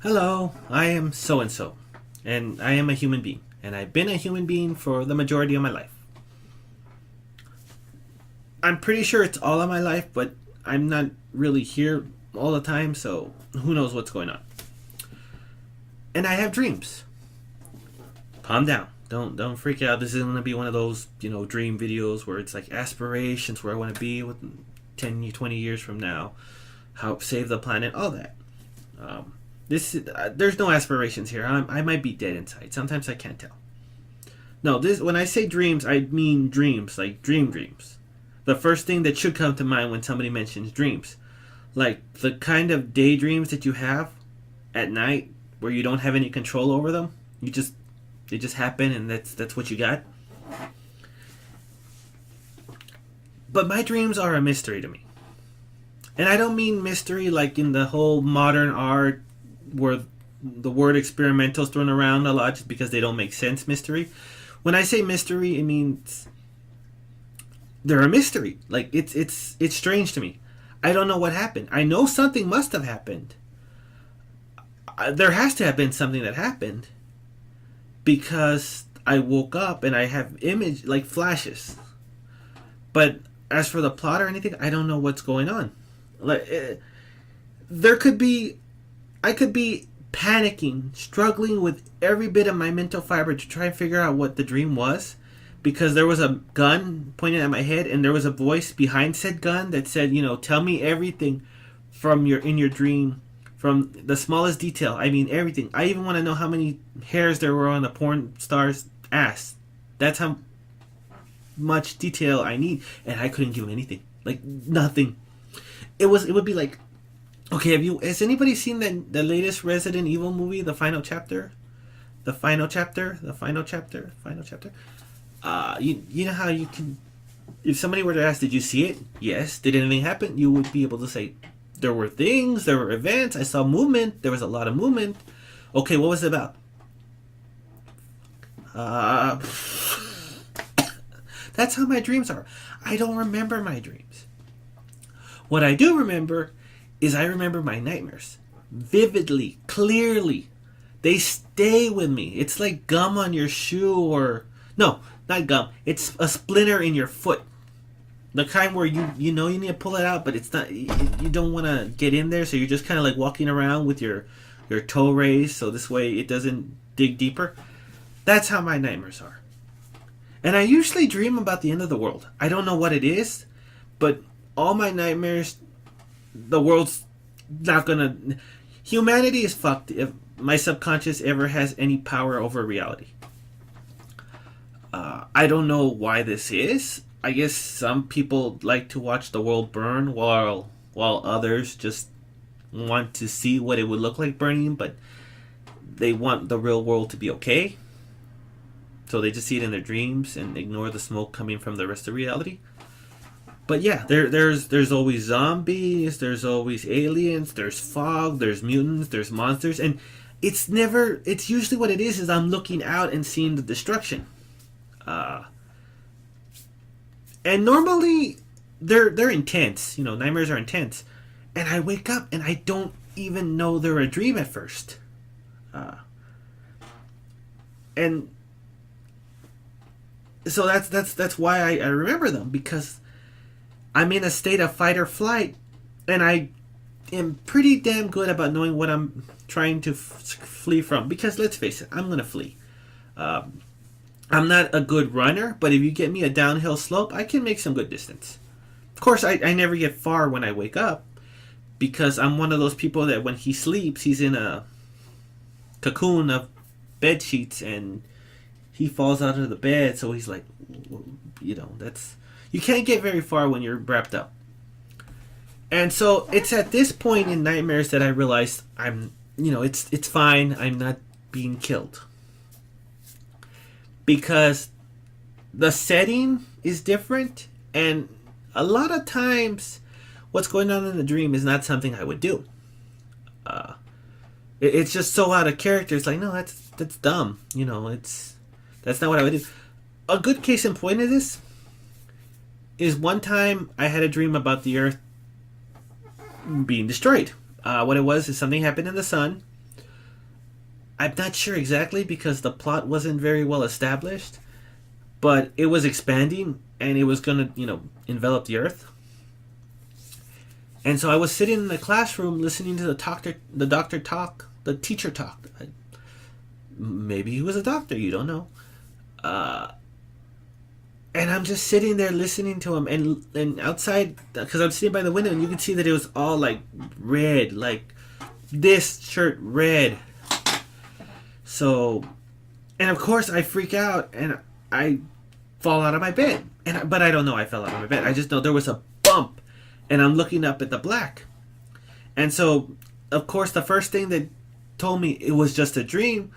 Hello, I am so and so, and I am a human being, and I've been a human being for the majority of my life. I'm pretty sure it's all of my life, but I'm not really here all the time, so who knows what's going on. And I have dreams. Calm down. Don't freak out. This isn't gonna be one of those, dream videos where it's like aspirations where I want to be with 10, 20 years from now, how save the planet, all that. This there's no aspirations here. I might be dead inside. Sometimes I can't tell. No, this when I say dreams, I mean dreams, like dreams. The first thing that should come to mind when somebody mentions dreams, like the kind of daydreams that you have at night where you don't have any control over them. You just they just happen, and that's what you got. But my dreams are a mystery to me. And I don't mean mystery like in the whole modern art where the word experimental is thrown around a lot just because they don't make sense mystery. When I say mystery, it means they're a mystery. Like it's strange to me. I don't know what happened. I know something must have happened. There has to have been something that happened because I woke up and I have image like flashes. But as for the plot or anything, I don't know what's going on. Like there could be I could be panicking, struggling with every bit of my mental fiber to try and figure out what the dream was because there was a gun pointed at my head and there was a voice behind said gun that said, tell me everything from your in your dream from the smallest detail. I mean everything. I even want to know how many hairs there were on the porn star's ass. That's how much detail I need and I couldn't give him anything. Like nothing. It would be like, okay, has anybody seen the latest Resident Evil movie, The Final Chapter? The Final Chapter? The Final Chapter? Final Chapter? You know how you can, if somebody were to ask, did you see it? Yes. Did anything happen? You would be able to say, there were things, there were events, I saw movement, there was a lot of movement. Okay, what was it about? Uh, that's how my dreams are. I don't remember my dreams. What I do remember is I remember my nightmares vividly, clearly. They stay with me. It's like gum on your shoe or no, not gum. It's a splinter in your foot. The kind where you know you need to pull it out, but it's not. You don't want to get in there, so you're just kind of like walking around with your toe raised, so this way it doesn't dig deeper. That's how my nightmares are. And I usually dream about the end of the world. I don't know what it is, but all my nightmares, the world's not gonna. Humanity is fucked if my subconscious ever has any power over reality. I don't know why this is. I guess some people like to watch the world burn while others just want to see what it would look like burning, but they want the real world to be okay. So they just see it in their dreams and ignore the smoke coming from the rest of reality. But yeah, there's always zombies, there's always aliens, there's fog, there's mutants, there's monsters, and it's usually what it is I'm looking out and seeing the destruction. Uh, and normally they're intense, nightmares are intense, and I wake up and I don't even know they're a dream at first, and so that's why I remember them because I'm in a state of fight or flight, and I am pretty damn good about knowing what I'm trying to flee from. Because let's face it, I'm gonna flee. Um, I'm not a good runner, but if you get me a downhill slope, I can make some good distance. Of course, I never get far when I wake up because I'm one of those people that when he sleeps, he's in a cocoon of bed sheets and he falls out of the bed. So he's like, that's you can't get very far when you're wrapped up. And so it's at this point in nightmares that I realized it's fine. I'm not being killed because the setting is different, and a lot of times, what's going on in the dream is not something I would do. Uh, it's just so out of character. It's like no, that's dumb. That's not what I would do. A good case in point of this is one time I had a dream about the Earth being destroyed. What it was is something happened in the sun I'm not sure exactly because the plot wasn't very well established, but it was expanding and it was gonna, envelop the Earth. And so I was sitting in the classroom listening to the doctor talk, the teacher talk. Maybe he was a doctor, you don't know. Uh, and I'm just sitting there listening to him, and outside, because I'm sitting by the window, and you can see that it was all like red, like this shirt red. So, and of course I freak out and I fall out of my bed, but I don't know I fell out of my bed. I just know there was a bump, and I'm looking up at the black, and so of course the first thing that told me it was just a dream.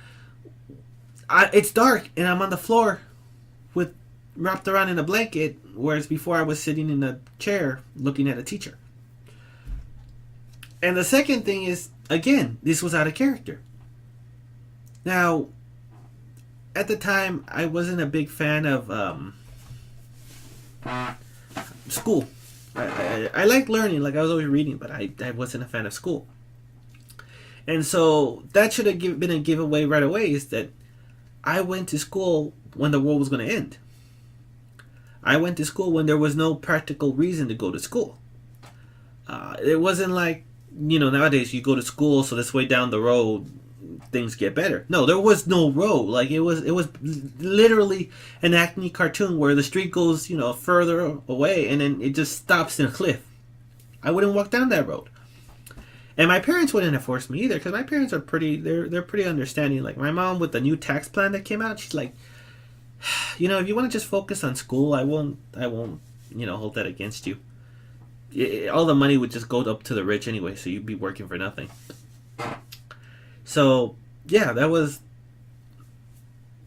It's dark and I'm on the floor with wrapped around in a blanket, whereas before I was sitting in a chair looking at a teacher. And the second thing is, again, this was out of character. Now, at the time, I wasn't a big fan of school. I liked learning, like I was always reading, but I wasn't a fan of school. And so that should have been a giveaway right away, is that I went to school when the world was going to end. I went to school when there was no practical reason to go to school. It wasn't like, nowadays you go to school so this way down the road things get better. No, there was no road. Like it was literally an Acme cartoon where the street goes, further away and then it just stops in a cliff. I wouldn't walk down that road. And my parents wouldn't have forced me either, because my parents are they're pretty understanding. Like my mom with the new tax plan that came out, she's like, if you want to just focus on school, I won't, hold that against you. All the money would just go up to the rich anyway, so you'd be working for nothing. So yeah,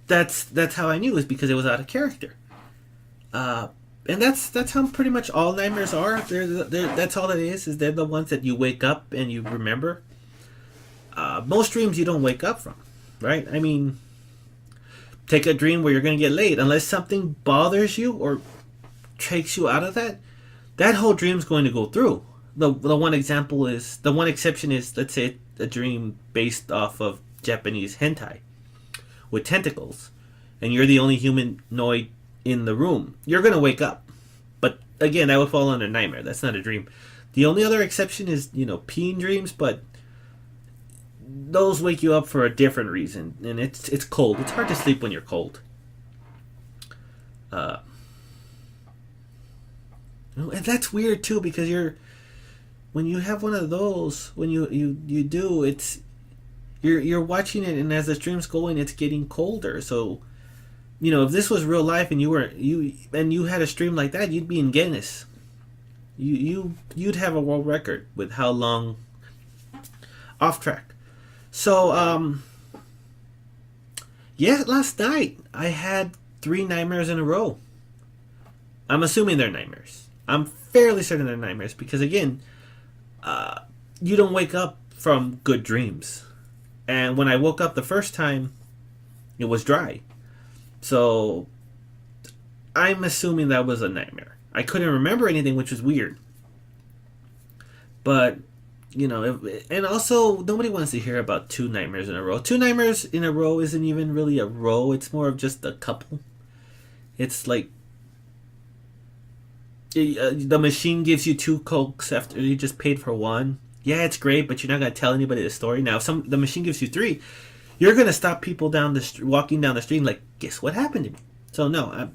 that's how I knew, is because it was out of character. And that's how pretty much all nightmares are. That's all it is they're the ones that you wake up and you remember. Most dreams you don't wake up from, right? I mean, take a dream where you're going to get late. Unless something bothers you or takes you out of that whole dream's going to go through. The one exception is, let's say, a dream based off of Japanese hentai with tentacles, and you're the only humanoid in the room. You're going to wake up. But again, that would fall under nightmare. That's not a dream. The only other exception is, peeing dreams, but those wake you up for a different reason. And it's cold. It's hard to sleep when you're cold. And that's weird too, because when you have one of those, when you do, you're watching it, and as the stream's going, it's getting colder. So, if this was real life and you had a stream like that, you'd be in Guinness. You'd have a world record with how long off track. So last night I had 3 nightmares in a row. I'm assuming they're nightmares. I'm fairly certain they're nightmares because, again, you don't wake up from good dreams. And when I woke up the first time, it was dry. So I'm assuming that was a nightmare. I couldn't remember anything, which was weird. But, and also nobody wants to hear about 2 nightmares in a row. 2 nightmares in a row isn't even really a row. It's more of just a couple. It's like the machine gives you 2 Cokes after you just paid for 1. Yeah, it's great, but you're not going to tell anybody the story. Now, if the machine gives you 3, you're going to stop people walking down the street and like, guess what happened to me? So no,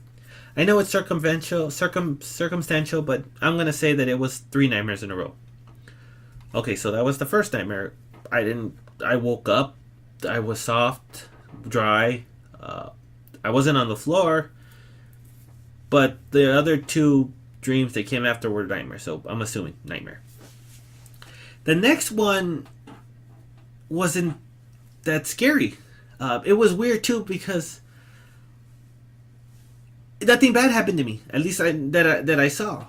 I know it's circumstantial, but I'm going to say that it was 3 nightmares in a row. Okay, so that was the first nightmare. I woke up, I was soft, dry, I wasn't on the floor, but the other 2 dreams that came after were nightmares, so I'm assuming nightmare. The next one wasn't that scary. It was weird too because nothing bad happened to me. At least that I saw.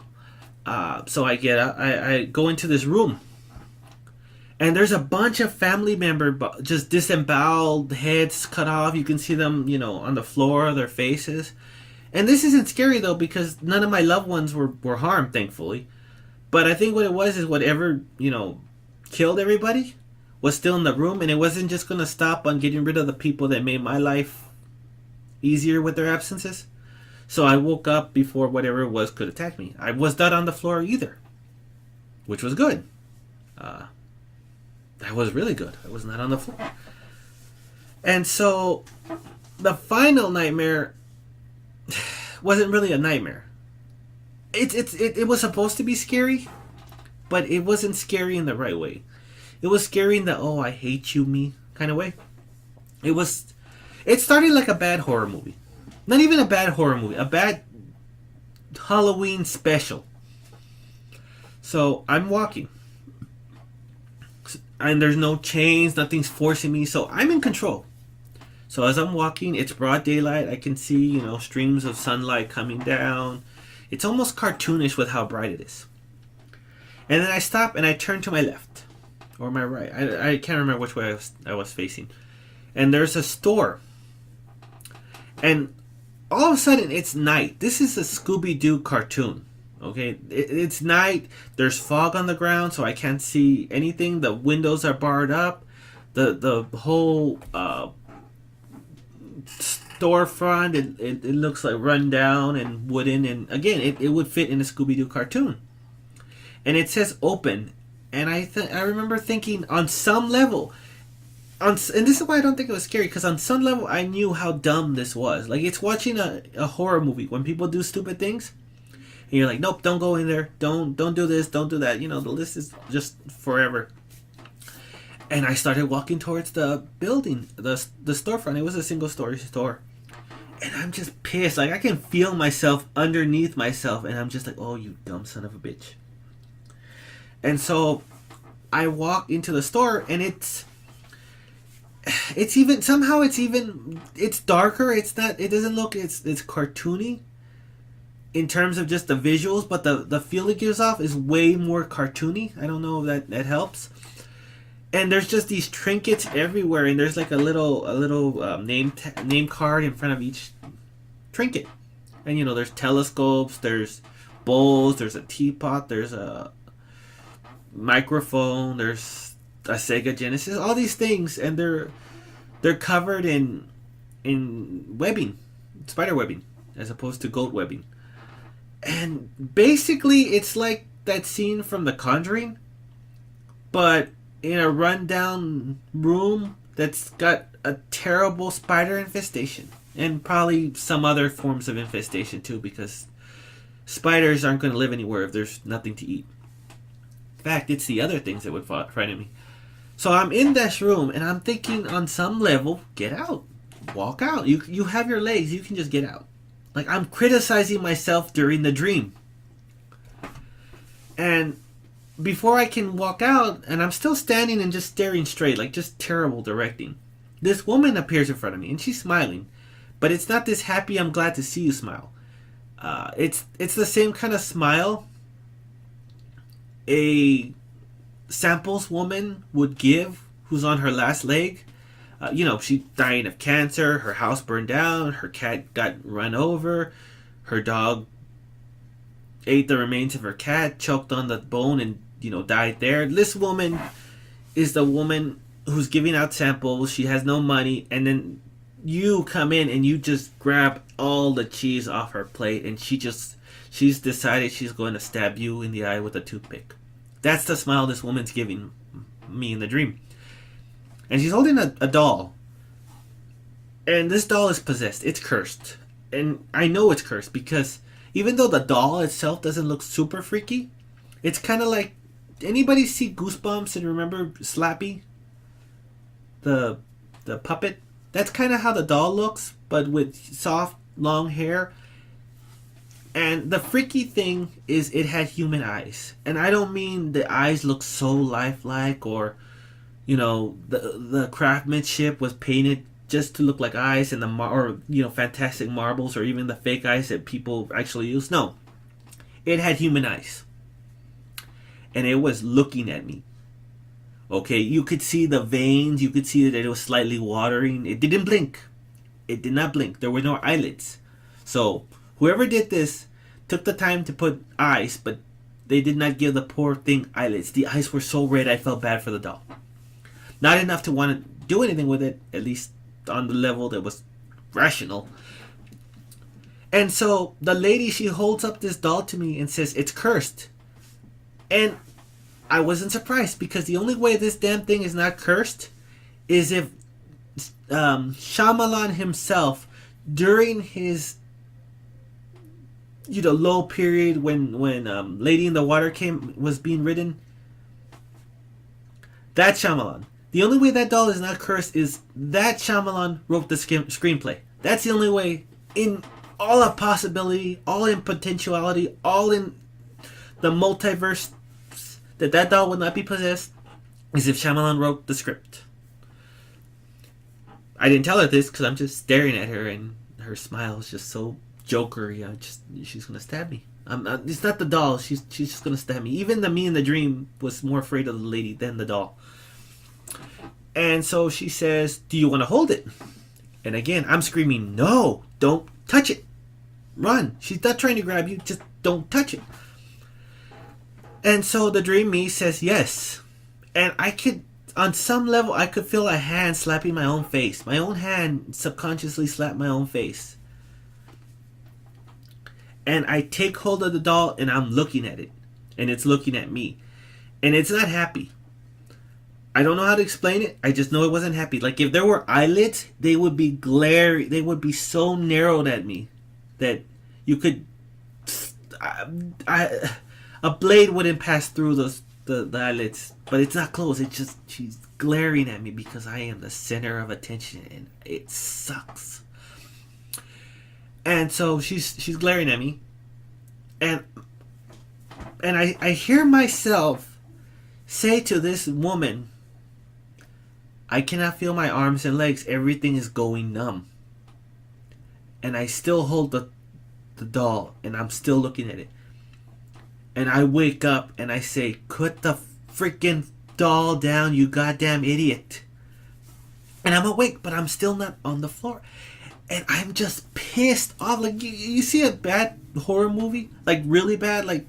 So I go into this room, and there's a bunch of family members just disemboweled, heads cut off. You can see them, on the floor, their faces. And this isn't scary though because none of my loved ones were harmed, thankfully. But I think what it was is whatever killed everybody was still in the room, and it wasn't just going to stop on getting rid of the people that made my life easier with their absences. So I woke up before whatever it was could attack me. I was not on the floor either, which was good. That was really good. I was not on the floor. And so the final nightmare wasn't really a nightmare. It was supposed to be scary, but it wasn't scary in the right way. It was scary in the, oh, I hate you, me kind of way. It started like a bad horror movie. Not even a bad horror movie, a bad Halloween special. So I'm walking, and there's no chains, nothing's forcing me, so I'm in control. So as I'm walking, it's broad daylight. I can see, streams of sunlight coming down. It's almost cartoonish with how bright it is. And then I stop and I turn to my left or my right. I can't remember which way I was facing. And there's a store. And all of a sudden, it's night. This is a Scooby-Doo cartoon. Okay, it's night. There's fog on the ground, so I can't see anything. The windows are barred up. The whole storefront, it looks like run down and wooden. And again, it would fit in a Scooby-Doo cartoon. And it says open. And I remember thinking on some level, and this is why I don't think it was scary, because on some level I knew how dumb this was. Like, it's watching a horror movie when people do stupid things. And you're like, nope, don't go in there. Don't do this. Don't do that. The list is just forever. And I started walking towards the building, the storefront. It was a single-story store. And I'm just pissed. Like, I can feel myself underneath myself. And I'm just like, oh, you dumb son of a bitch. And so I walk into the store, and it's darker. It doesn't look, it's cartoony in terms of just the visuals, but the feel it gives off is way more cartoony. I don't know if that helps. And there's just these trinkets everywhere, and there's like a little name card in front of each trinket. And there's telescopes, there's bowls, there's a teapot, there's a microphone, there's a Sega Genesis, all these things, and they're covered in webbing, spider webbing, as opposed to goat webbing. And basically, it's like that scene from The Conjuring, but in a rundown room that's got a terrible spider infestation, and probably some other forms of infestation too, because spiders aren't going to live anywhere if there's nothing to eat. In fact, it's the other things that would frighten me. So I'm in this room, and I'm thinking, on some level, get out. Walk out. You have your legs. You can just get out. Like, I'm criticizing myself during the dream. And before I can walk out, and I'm still standing and just staring straight, like just terrible directing, this woman appears in front of me, and she's smiling. But it's not this happy, I'm glad to see you smile. It's the same kind of smile a samples woman would give who's on her last leg. She's dying of cancer, her house burned down, her cat got run over, her dog ate the remains of her cat, choked on the bone, and died there. This woman is the woman who's giving out samples. She has no money, and then you come in and you just grab all the cheese off her plate, and she's decided she's going to stab you in the eye with a toothpick. That's the smile this woman's giving me in the dream. And she's holding a doll. And this doll is possessed. It's cursed. And I know it's cursed because even though the doll itself doesn't look super freaky, it's kind of like, anybody see Goosebumps and remember Slappy? The puppet? That's kind of how the doll looks, but with soft, long hair. And the freaky thing is it had human eyes. And I don't mean the eyes look so lifelike, or the craftsmanship was painted just to look like eyes, and fantastic marbles, or even the fake eyes that people actually use. No. It had human eyes. And it was looking at me. Okay, you could see the veins, you could see that it was slightly watering. It didn't blink. It did not blink. There were no eyelids. So whoever did this took the time to put eyes, but they did not give the poor thing eyelids. The eyes were so red I felt bad for the doll. Not enough to want to do anything with it, at least on the level that was rational. And so the lady, she holds up this doll to me and says, it's cursed. And I wasn't surprised, because the only way this damn thing is not cursed is if Shyamalan himself, during his low period when Lady in the Water was being written, that Shyamalan. The only way that doll is not cursed is that Shyamalan wrote the screenplay. That's the only way, in all of possibility, all in potentiality, all in the multiverse, that doll would not be possessed, is if Shyamalan wrote the script. I didn't tell her this because I'm just staring at her, and her smile is just so jokery. She's gonna stab me. It's not the doll. She's just gonna stab me. Even me in the dream was more afraid of the lady than the doll. And so she says, "Do you want to hold it?" And again, I'm screaming, "No! Don't touch it! Run!" She's not trying to grab you. Just don't touch it. And so the dream me says yes. And I could, on some level, I could feel a hand slapping my own face. My own hand subconsciously slapped my own face. And I take hold of the doll and I'm looking at it. And it's looking at me. And it's not happy. I don't know how to explain it. I just know it wasn't happy. Like, if there were eyelids, they would be glaring. They would be so narrowed at me that you could... a blade wouldn't pass through the eyelids. But it's not closed. It's just, she's glaring at me because I am the center of attention. And it sucks. And so she's glaring at me. And I hear myself say to this woman, I cannot feel my arms and legs. Everything is going numb. And I still hold the doll, and I'm still looking at it. And I wake up and I say, "Put the freaking doll down, you goddamn idiot." And I'm awake, but I'm still not on the floor. And I'm just pissed off. Like, you see a bad horror movie? Like, really bad? Like,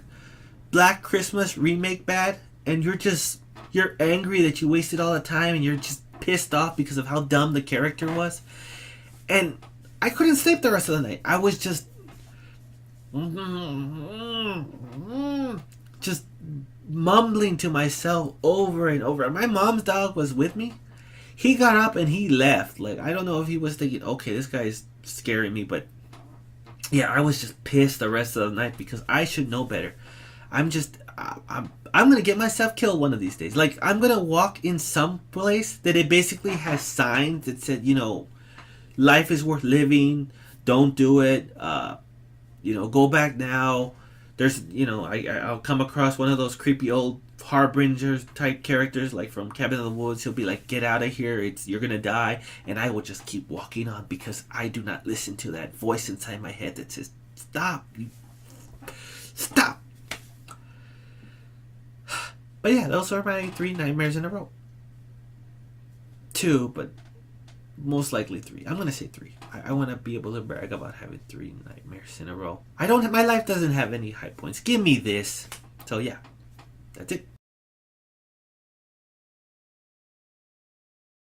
Black Christmas remake bad? And you're angry that you wasted all the time, and you're just pissed off because of how dumb the character was. And I couldn't sleep the rest of the night. I was just mumbling to myself over and over. My mom's dog was with me. He got up and he left. Like, I don't know if he was thinking, okay, this guy's scaring me, but yeah, I was just pissed the rest of the night because I should know better. I'm gonna get myself killed one of these days. Like, I'm gonna walk in some place that it basically has signs that said, life is worth living, don't do it, go back now. There's, I'll come across one of those creepy old Harbingers type characters, like from Cabin in the Woods. He'll be like, "Get out of here, you're gonna die," and I will just keep walking on because I do not listen to that voice inside my head that says, "Stop, stop." But yeah, those are my 3 nightmares in a row. 2, but most likely 3. I'm gonna say 3. I want to be able to brag about having 3 nightmares in a row. My life doesn't have any high points. Give me this. So yeah, that's it.